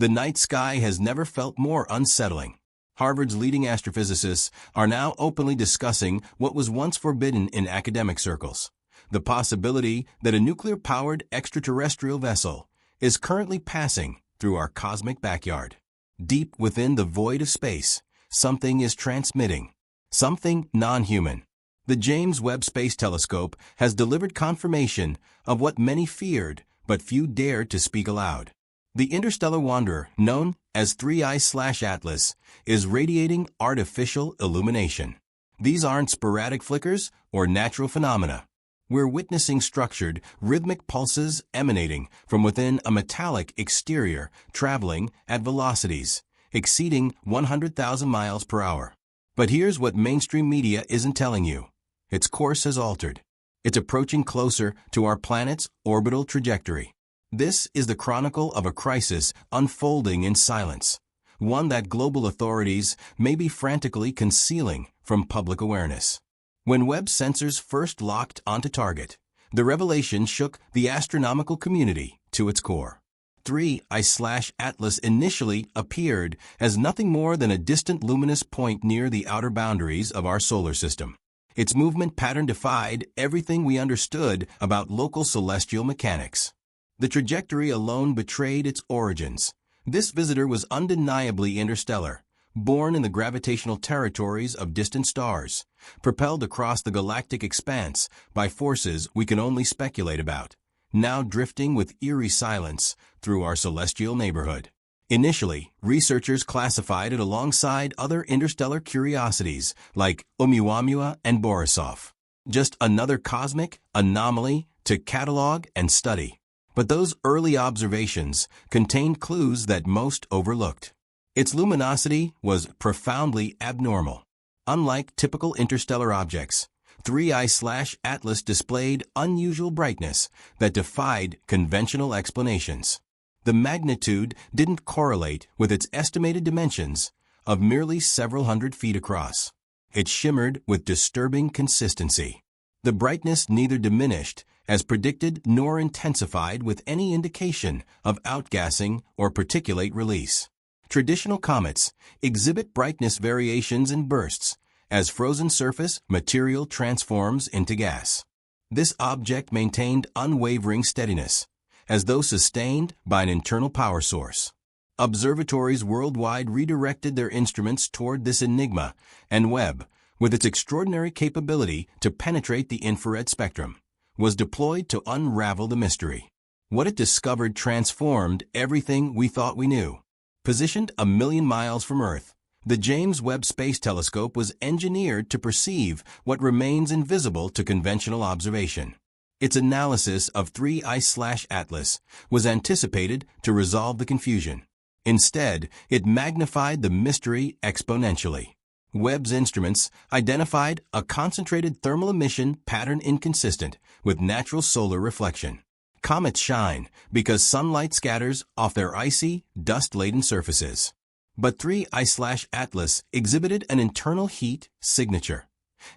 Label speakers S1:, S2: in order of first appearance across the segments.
S1: The night sky has never felt more unsettling. Harvard's leading astrophysicists are now openly discussing what was once forbidden in academic circles: the possibility that a nuclear-powered extraterrestrial vessel is currently passing through our cosmic backyard. Deep within the void of space, something is transmitting, something non-human. The James Webb Space Telescope has delivered confirmation of what many feared, but few dared to speak aloud. The interstellar wanderer, known as 3I/Atlas, is radiating artificial illumination. These aren't sporadic flickers or natural phenomena. We're witnessing structured, rhythmic pulses emanating from within a metallic exterior, traveling at velocities exceeding 100,000 miles per hour. But here's what mainstream media isn't telling you. Its course has altered. It's approaching closer to our planet's orbital trajectory. This is the chronicle of a crisis unfolding in silence, one that global authorities may be frantically concealing from public awareness. When Webb sensors first locked onto target, the revelation shook the astronomical community to its core. 3I/Atlas initially appeared as nothing more than a distant luminous point near the outer boundaries of our solar system. Its movement pattern defied everything we understood about local celestial mechanics. The trajectory alone betrayed its origins. This visitor was undeniably interstellar, born in the gravitational territories of distant stars, propelled across the galactic expanse by forces we can only speculate about, now drifting with eerie silence through our celestial neighborhood. Initially, researchers classified it alongside other interstellar curiosities like Oumuamua and Borisov, just another cosmic anomaly to catalog and study. But those early observations contained clues that most overlooked. Its luminosity was profoundly abnormal. Unlike typical interstellar objects, 3I/Atlas displayed unusual brightness that defied conventional explanations. The magnitude didn't correlate with its estimated dimensions of merely several hundred feet across. It shimmered with disturbing consistency. The brightness neither diminished as predicted nor intensified with any indication of outgassing or particulate release. Traditional comets exhibit brightness variations in bursts as frozen surface material transforms into gas. This object maintained unwavering steadiness, as though sustained by an internal power source. Observatories worldwide redirected their instruments toward this enigma, and Webb, with its extraordinary capability to penetrate the infrared spectrum, was deployed to unravel the mystery. What it discovered transformed everything we thought we knew. Positioned 1,000,000 miles from Earth, the James Webb Space Telescope was engineered to perceive what remains invisible to conventional observation. Its analysis of 3I/Atlas was anticipated to resolve the confusion. Instead, it magnified the mystery exponentially. Webb's instruments identified a concentrated thermal emission pattern inconsistent with natural solar reflection. Comets shine because sunlight scatters off their icy, dust-laden surfaces. But 3I/Atlas exhibited an internal heat signature,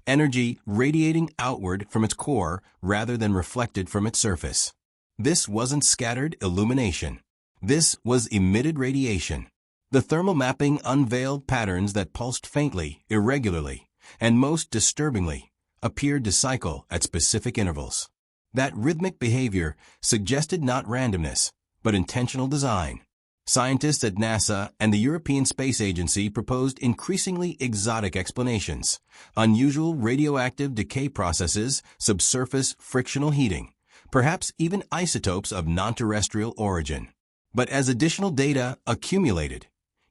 S1: energy radiating outward from its core rather than reflected from its surface. This wasn't scattered illumination. This was emitted radiation. The thermal mapping unveiled patterns that pulsed faintly, irregularly, and most disturbingly, appeared to cycle at specific intervals. That rhythmic behavior suggested not randomness, but intentional design. Scientists at NASA and the European Space Agency proposed increasingly exotic explanations: unusual radioactive decay processes, subsurface frictional heating, perhaps even isotopes of non-terrestrial origin. But as additional data accumulated,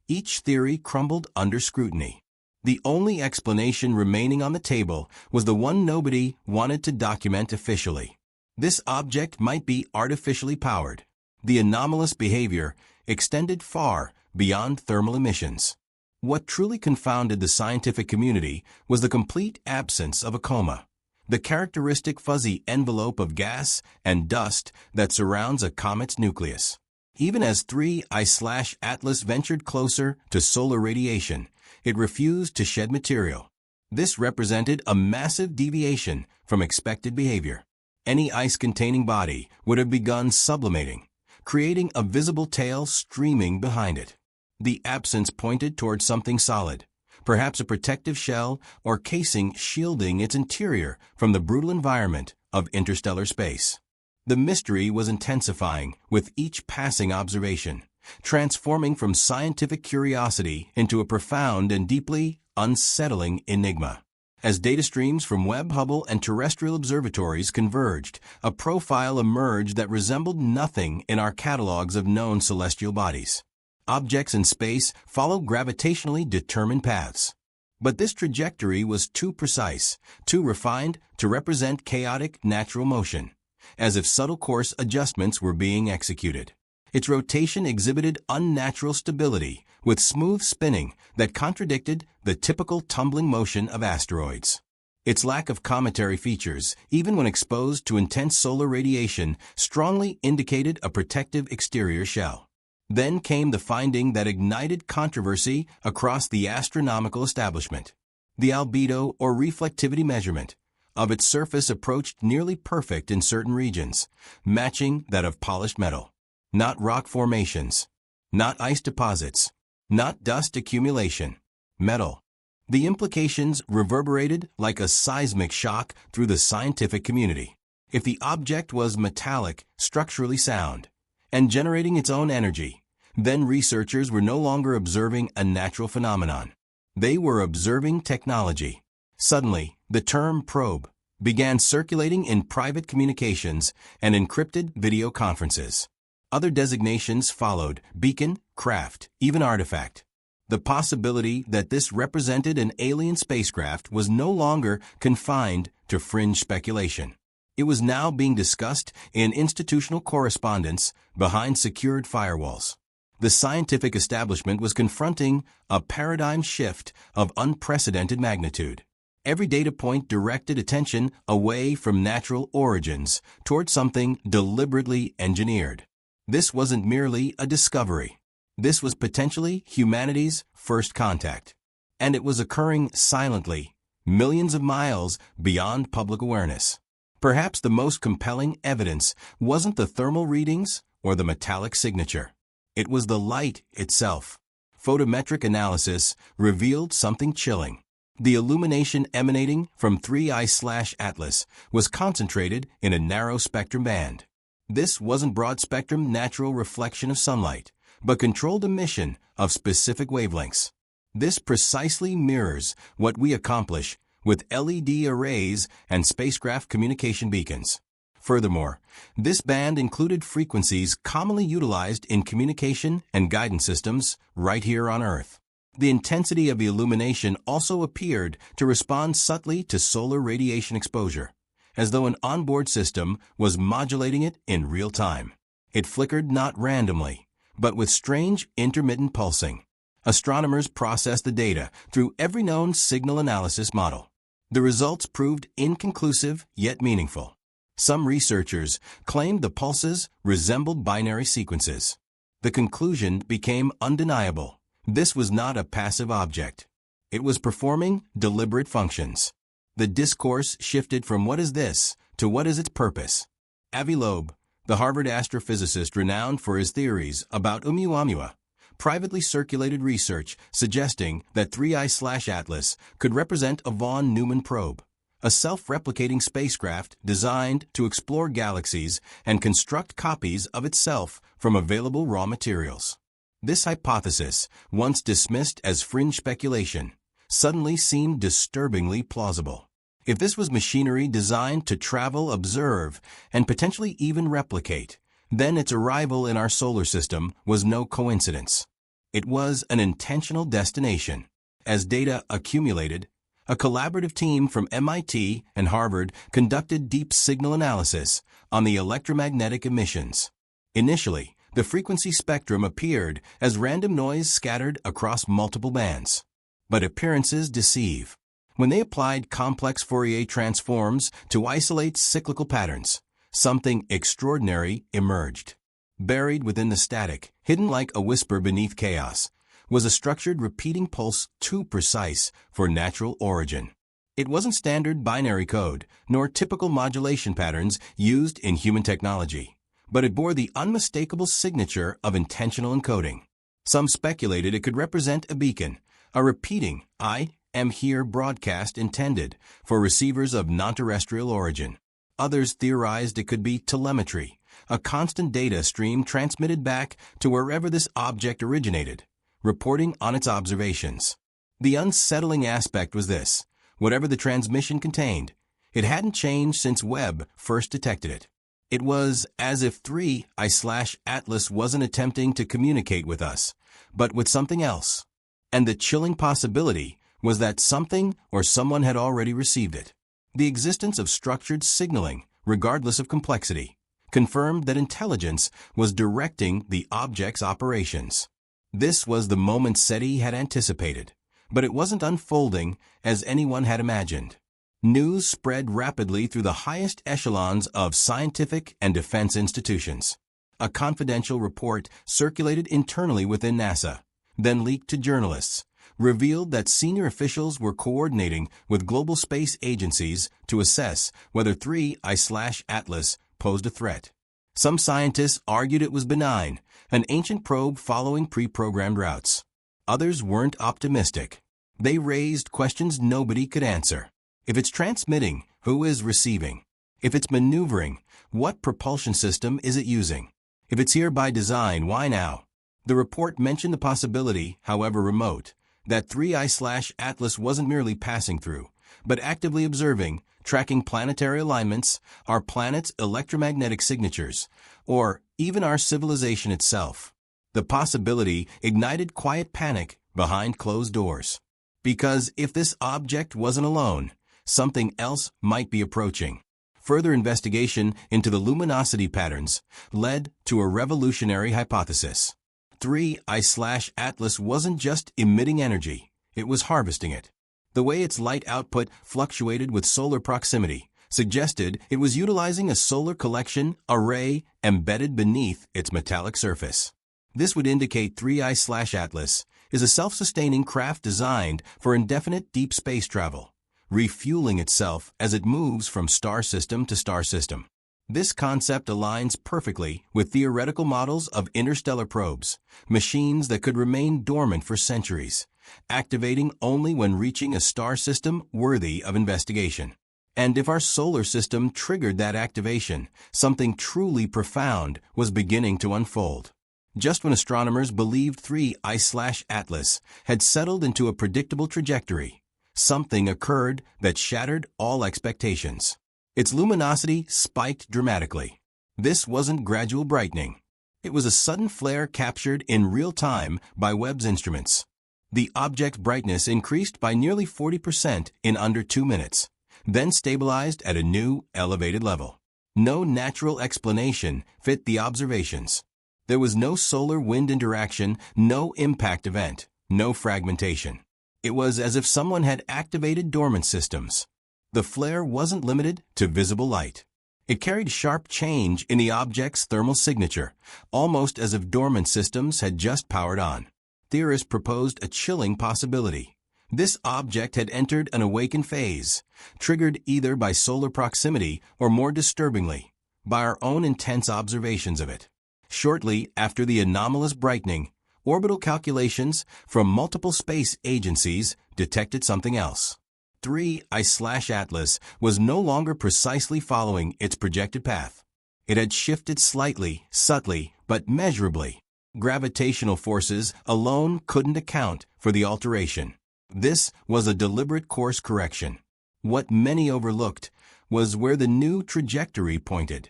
S1: each theory crumbled under scrutiny. The only explanation remaining on the table was the one nobody wanted to document officially. This object might be artificially powered. The anomalous behavior extended far beyond thermal emissions. What truly confounded the scientific community was the complete absence of a coma, the characteristic fuzzy envelope of gas and dust that surrounds a comet's nucleus. Even as 3I/Atlas ventured closer to solar radiation, it refused to shed material. This represented a massive deviation from expected behavior. Any ice-containing body would have begun sublimating, creating a visible tail streaming behind it. The absence pointed toward something solid, perhaps a protective shell or casing shielding its interior from the brutal environment of interstellar space. The mystery was intensifying with each passing observation, transforming from scientific curiosity into a profound and deeply unsettling enigma. As data streams from Webb, Hubble, and terrestrial observatories converged, a profile emerged that resembled nothing in our catalogs of known celestial bodies. Objects in space follow gravitationally determined paths. But this trajectory was too precise, too refined to represent chaotic natural motion, as if subtle course adjustments were being executed. Its rotation exhibited unnatural stability, with smooth spinning that contradicted the typical tumbling motion of asteroids. Its lack of cometary features, even when exposed to intense solar radiation, strongly indicated a protective exterior shell. Then came the finding that ignited controversy across the astronomical establishment. The albedo or reflectivity measurement of its surface approached nearly perfect in certain regions, matching that of polished metal. Not rock formations, not ice deposits, not dust accumulation. Metal. The implications reverberated like a seismic shock through the scientific community. If the object was metallic, structurally sound, and generating its own energy, then researchers were no longer observing a natural phenomenon. They were observing technology. Suddenly, the term probe began circulating in private communications and encrypted video conferences. Other designations followed: beacon, craft, even artifact. The possibility that this represented an alien spacecraft was no longer confined to fringe speculation. It was now being discussed in institutional correspondence behind secured firewalls. The scientific establishment was confronting a paradigm shift of unprecedented magnitude. Every data point directed attention away from natural origins toward something deliberately engineered. This wasn't merely a discovery. This was potentially humanity's first contact. And it was occurring silently, millions of miles beyond public awareness. Perhaps the most compelling evidence wasn't the thermal readings or the metallic signature. It was the light itself. Photometric analysis revealed something chilling. The illumination emanating from 3I/Atlas was concentrated in a narrow spectrum band. This wasn't broad-spectrum natural reflection of sunlight, but controlled emission of specific wavelengths. This precisely mirrors what we accomplish with LED arrays and spacecraft communication beacons. Furthermore, this band included frequencies commonly utilized in communication and guidance systems right here on Earth. The intensity of the illumination also appeared to respond subtly to solar radiation exposure, as though an onboard system was modulating it in real time. It flickered not randomly, but with strange intermittent pulsing. Astronomers processed the data through every known signal analysis model. The results proved inconclusive yet meaningful. Some researchers claimed the pulses resembled binary sequences. The conclusion became undeniable. This was not a passive object. It was performing deliberate functions. The discourse shifted from "what is this?" to "what is its purpose?" Avi Loeb, the Harvard astrophysicist renowned for his theories about Oumuamua, privately circulated research suggesting that 3I/Atlas could represent a von Neumann probe, a self-replicating spacecraft designed to explore galaxies and construct copies of itself from available raw materials. This hypothesis, once dismissed as fringe speculation, suddenly seemed disturbingly plausible. If this was machinery designed to travel, observe, and potentially even replicate, then its arrival in our solar system was no coincidence. It was an intentional destination. As data accumulated, a collaborative team from MIT and Harvard conducted deep signal analysis on the electromagnetic emissions. Initially, the frequency spectrum appeared as random noise scattered across multiple bands. But appearances deceive. When they applied complex Fourier transforms to isolate cyclical patterns, something extraordinary emerged. Buried within the static, hidden like a whisper beneath chaos, was a structured repeating pulse too precise for natural origin. It wasn't standard binary code, nor typical modulation patterns used in human technology, but it bore the unmistakable signature of intentional encoding. Some speculated it could represent a beacon, a repeating "I am here" broadcast intended for receivers of non-terrestrial origin. Others theorized it could be telemetry, a constant data stream transmitted back to wherever this object originated, reporting on its observations. The unsettling aspect was this: whatever the transmission contained, it hadn't changed since Webb first detected it. It was as if 3I/Atlas wasn't attempting to communicate with us, but with something else. And the chilling possibility was that something or someone had already received it. The existence of structured signaling, regardless of complexity, confirmed that intelligence was directing the object's operations. This was the moment SETI had anticipated, but it wasn't unfolding as anyone had imagined. News spread rapidly through the highest echelons of scientific and defense institutions. A confidential report circulated internally within NASA, then leaked to journalists, revealed that senior officials were coordinating with global space agencies to assess whether 3I/Atlas posed a threat. Some scientists argued it was benign, an ancient probe following pre-programmed routes. Others weren't optimistic. They raised questions nobody could answer. If it's transmitting, who is receiving? If it's maneuvering, what propulsion system is it using? If it's here by design, why now? The report mentioned the possibility, however remote, that 3I/Atlas wasn't merely passing through, but actively observing, tracking planetary alignments, our planet's electromagnetic signatures, or even our civilization itself. The possibility ignited quiet panic behind closed doors. Because if this object wasn't alone, something else might be approaching. Further investigation into the luminosity patterns led to a revolutionary hypothesis. 3I/Atlas wasn't just emitting energy, it was harvesting it. The way its light output fluctuated with solar proximity suggested it was utilizing a solar collection array embedded beneath its metallic surface. This would indicate 3I/Atlas is a self-sustaining craft designed for indefinite deep space travel, refueling itself as it moves from star system to star system. This concept aligns perfectly with theoretical models of interstellar probes, machines that could remain dormant for centuries, activating only when reaching a star system worthy of investigation. And if our solar system triggered that activation, something truly profound was beginning to unfold. Just when astronomers believed 3I/Atlas had settled into a predictable trajectory, something occurred that shattered all expectations. Its luminosity spiked dramatically. This wasn't gradual brightening. It was a sudden flare captured in real time by Webb's instruments. The object's brightness increased by nearly 40% in under 2 minutes, then stabilized at a new, elevated level. No natural explanation fit the observations. There was no solar-wind interaction, no impact event, no fragmentation. It was as if someone had activated dormant systems. The flare wasn't limited to visible light. It carried sharp change in the object's thermal signature, almost as if dormant systems had just powered on. Theorists proposed a chilling possibility. This object had entered an awakened phase, triggered either by solar proximity or, more disturbingly, by our own intense observations of it. Shortly after the anomalous brightening, orbital calculations from multiple space agencies detected something else. 3I/Atlas was no longer precisely following its projected path. It had shifted slightly, subtly, but measurably. Gravitational forces alone couldn't account for the alteration. This was a deliberate course correction. What many overlooked was where the new trajectory pointed,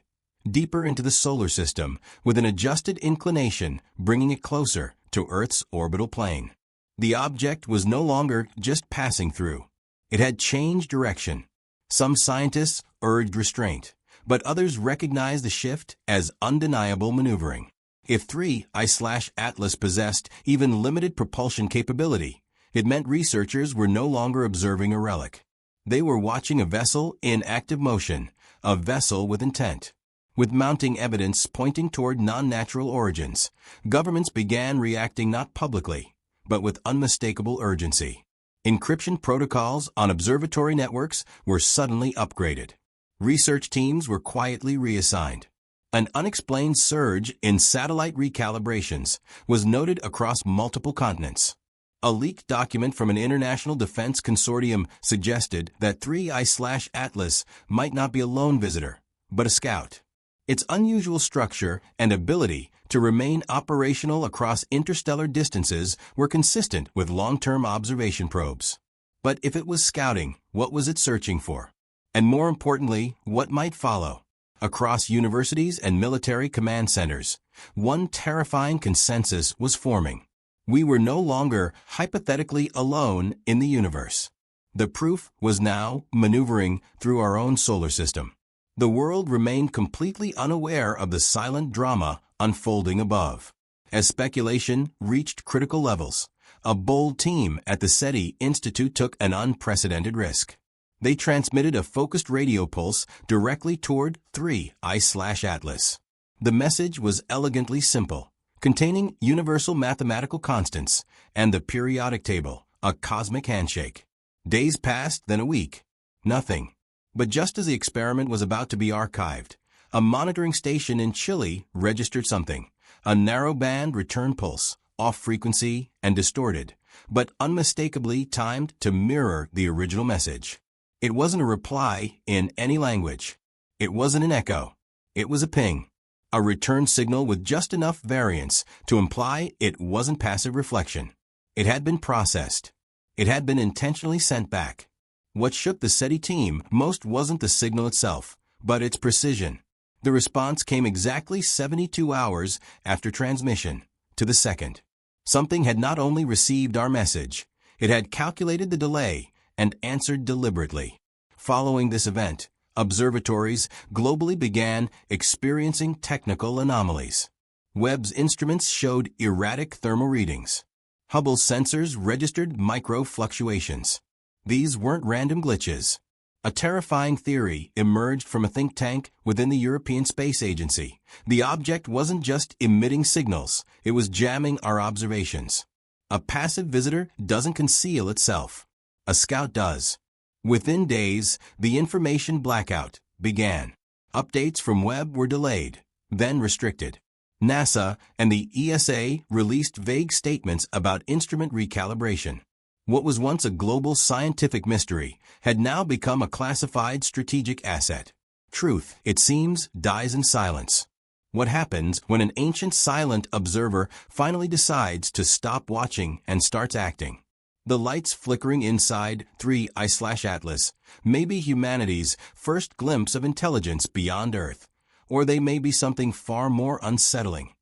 S1: deeper into the solar system, with an adjusted inclination bringing it closer to Earth's orbital plane. The object was no longer just passing through. It had changed direction. Some scientists urged restraint, but others recognized the shift as undeniable maneuvering. If 3I/Atlas possessed even limited propulsion capability, it meant researchers were no longer observing a relic. They were watching a vessel in active motion, a vessel with intent. With mounting evidence pointing toward non-natural origins, governments began reacting not publicly, but with unmistakable urgency. Encryption protocols on observatory networks were suddenly upgraded. Research teams were quietly reassigned. An unexplained surge in satellite recalibrations was noted across multiple continents. A leaked document from an international defense consortium suggested that 3I/Atlas might not be a lone visitor, but a scout. Its unusual structure and ability to remain operational across interstellar distances were consistent with long-term observation probes. But if it was scouting, what was it searching for? And more importantly, what might follow? Across universities and military command centers, one terrifying consensus was forming. We were no longer hypothetically alone in the universe. The proof was now maneuvering through our own solar system. The world remained completely unaware of the silent drama unfolding above. As speculation reached critical levels, a bold team at the SETI Institute took an unprecedented risk. They transmitted a focused radio pulse directly toward 3I/Atlas. The message was elegantly simple, containing universal mathematical constants and the periodic table, a cosmic handshake. Days passed, then a week. Nothing. But just as the experiment was about to be archived, a monitoring station in Chile registered something, a narrow-band return pulse, off-frequency and distorted, but unmistakably timed to mirror the original message. It wasn't a reply in any language. It wasn't an echo. It was a ping. A return signal with just enough variance to imply it wasn't passive reflection. It had been processed. It had been intentionally sent back. What shook the SETI team most wasn't the signal itself, but its precision. The response came exactly 72 hours after transmission, to the second. Something had not only received our message, it had calculated the delay and answered deliberately. Following this event, observatories globally began experiencing technical anomalies. Webb's instruments showed erratic thermal readings. Hubble's sensors registered micro-fluctuations. These weren't random glitches. A terrifying theory emerged from a think tank within the European Space Agency. The object wasn't just emitting signals, it was jamming our observations. A passive visitor doesn't conceal itself. A scout does. Within days, the information blackout began. Updates from Webb were delayed, then restricted. NASA and the ESA released vague statements about instrument recalibration. What was once a global scientific mystery had now become a classified strategic asset. Truth, it seems, dies in silence. What happens when an ancient silent observer finally decides to stop watching and starts acting? The lights flickering inside 3I/Atlas may be humanity's first glimpse of intelligence beyond Earth, or they may be something far more unsettling.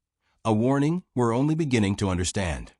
S1: A warning we're only beginning to understand.